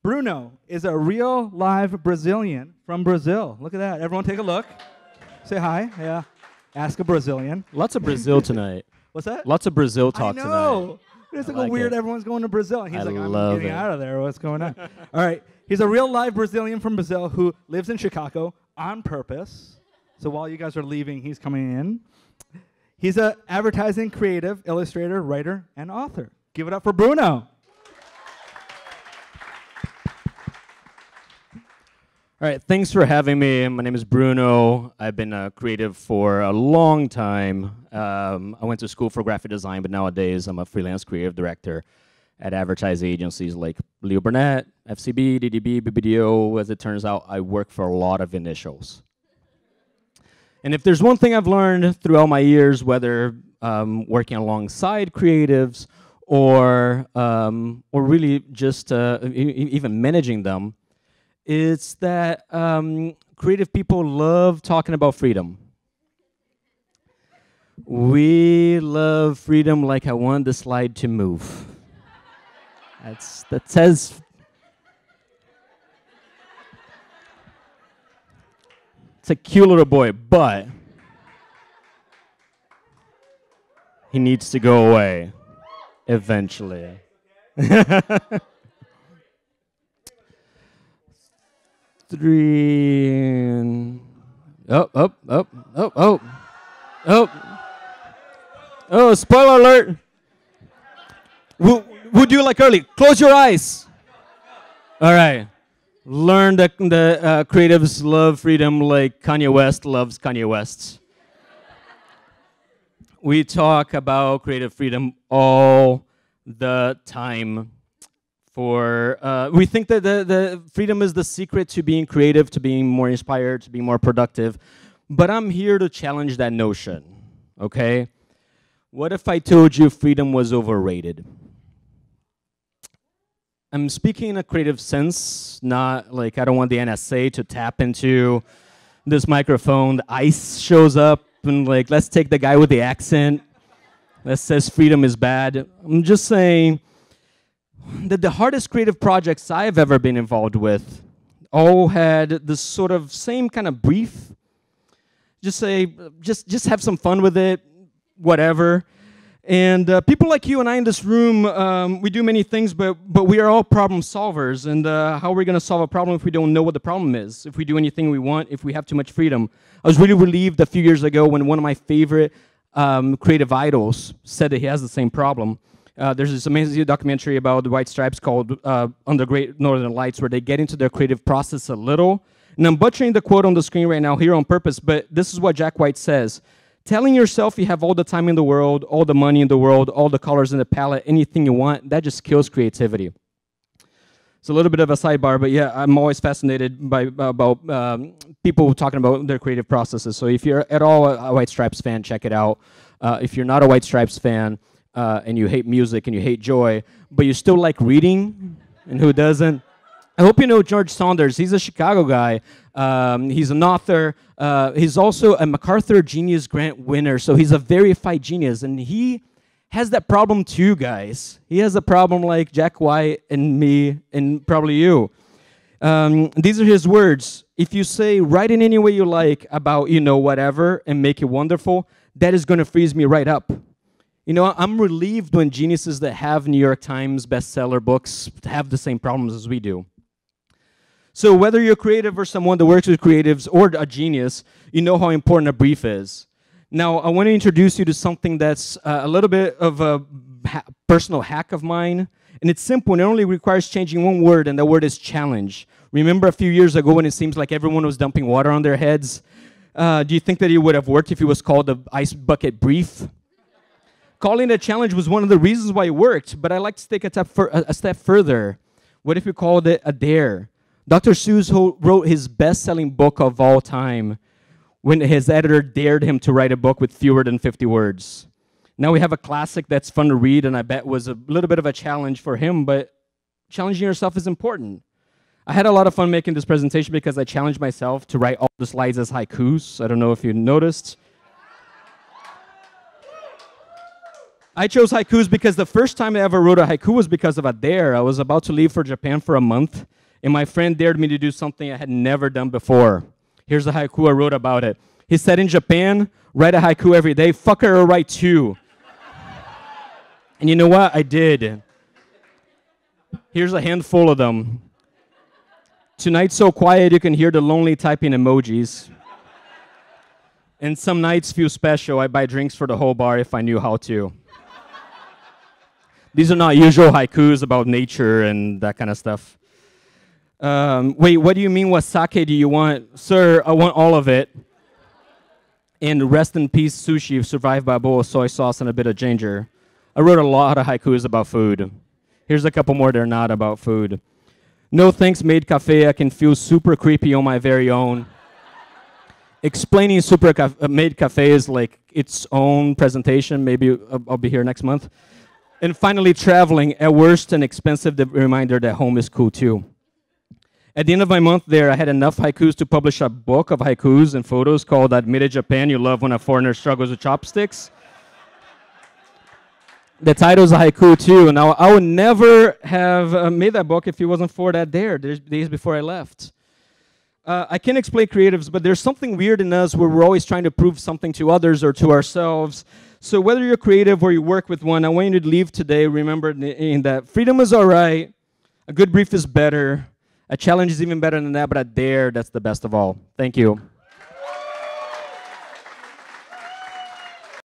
Bruno is a real live Brazilian from Brazil. Look at that. Everyone take a look. Say hi. Yeah. Ask a Brazilian. Lots of Brazil tonight. What's that? Lots of Brazil I talk know. tonight. It's like like a weird, it. everyone's going to Brazil. And he's I like, I'm love getting it. out of there. What's going on? All right. He's a real live Brazilian from Brazil who lives in Chicago on purpose. So while you guys are leaving, he's coming in. He's an advertising creative, illustrator, writer, and author. Give it up for Bruno. All right, thanks for having me. My name is Bruno. I've been a creative for a long time. I went to school for graphic design, but nowadays I'm a freelance creative director at advertising agencies like Leo Burnett, FCB, DDB, BBDO. As it turns out, I work for a lot of initials. And if there's one thing I've learned throughout my years, whether working alongside creatives or really just even managing them, it's that creative people love talking about freedom. We love freedom like I want the slide to move. That says... It's a cute little boy, but he needs to go away eventually. Three, and oh, spoiler alert. We'll do like early. Close your eyes. All right. Learn that the creatives love freedom like Kanye West loves Kanye West. We talk about creative freedom all the time. We think that the freedom is the secret to being creative, to being more inspired, to being more productive. But I'm here to challenge that notion, okay? What if I told you freedom was overrated? I'm speaking in a creative sense, not like I don't want the NSA to tap into this microphone. The ICE shows up and like, let's take the guy with the accent that says freedom is bad. I'm just saying that the hardest creative projects I've ever been involved with all had this sort of same kind of brief. Just have some fun with it, whatever. And people like you and I in this room, we do many things, but we are all problem solvers. And how are we going to solve a problem if we don't know what the problem is? If we do anything we want, if we have too much freedom? I was really relieved a few years ago when one of my favorite creative idols said that he has the same problem. There's this amazing documentary about the White Stripes called On the Great Northern Lights, where they get into their creative process a little. And I'm butchering the quote on the screen right now here on purpose, but this is what Jack White says. Telling yourself you have all the time in the world, all the money in the world, all the colors in the palette, anything you want, that just kills creativity. It's a little bit of a sidebar, but yeah, I'm always fascinated about people talking about their creative processes. So if you're at all a White Stripes fan, check it out. If you're not a White Stripes fan and you hate music and you hate joy, but you still like reading, and who doesn't? I hope you know George Saunders. He's a Chicago guy. He's an author. He's also a MacArthur Genius Grant winner, so he's a verified genius. And he has that problem too, guys. He has a problem like Jack White and me and probably you. These are his words. If you say, write in any way you like about, whatever, and make it wonderful, that is going to freeze me right up. I'm relieved when geniuses that have New York Times bestseller books have the same problems as we do. So whether you're creative or someone that works with creatives or a genius, you know how important a brief is. Now, I want to introduce you to something that's a little bit of a personal hack of mine. And it's simple, and it only requires changing one word, and that word is challenge. Remember a few years ago when it seems like everyone was dumping water on their heads? Do you think that it would have worked if it was called the ice bucket brief? Calling it a challenge was one of the reasons why it worked, but I like to take a step further. What if we called it a dare? Dr. Seuss wrote his best-selling book of all time when his editor dared him to write a book with fewer than 50 words. Now we have a classic that's fun to read, and I bet was a little bit of a challenge for him, but challenging yourself is important. I had a lot of fun making this presentation because I challenged myself to write all the slides as haikus. I don't know if you noticed. I chose haikus because the first time I ever wrote a haiku was because of a dare. I was about to leave for Japan for a month, and my friend dared me to do something I had never done before. Here's the haiku I wrote about it. He said, in Japan, write a haiku every day. Fuck her or write two. And you know what? I did. Here's a handful of them. Tonight's so quiet you can hear the lonely typing emojis. And some nights feel special. I buy drinks for the whole bar if I knew how to. These are not usual haikus about nature and that kind of stuff. Wait, what do you mean? What sake do you want? Sir, I want all of it. And rest in peace, sushi, survived by a bowl of soy sauce and a bit of ginger. I wrote a lot of haikus about food. Here's a couple more that are not about food. No thanks, made cafe. I can feel super creepy on my very own. Explaining made cafe is like its own presentation. Maybe I'll be here next month. And finally, traveling, at worst an expensive reminder that home is cool too. At the end of my month there, I had enough haikus to publish a book of haikus and photos called Admitted Japan, You Love When a Foreigner Struggles with Chopsticks. The title's a haiku too. Now, I would never have made that book if it wasn't for that dare, days before I left. I can't explain creatives, but there's something weird in us where we're always trying to prove something to others or to ourselves. So whether you're creative or you work with one, I want you to leave today remembering that freedom is all right, a good brief is better, a challenge is even better than that, but a dare, that's the best of all. Thank you.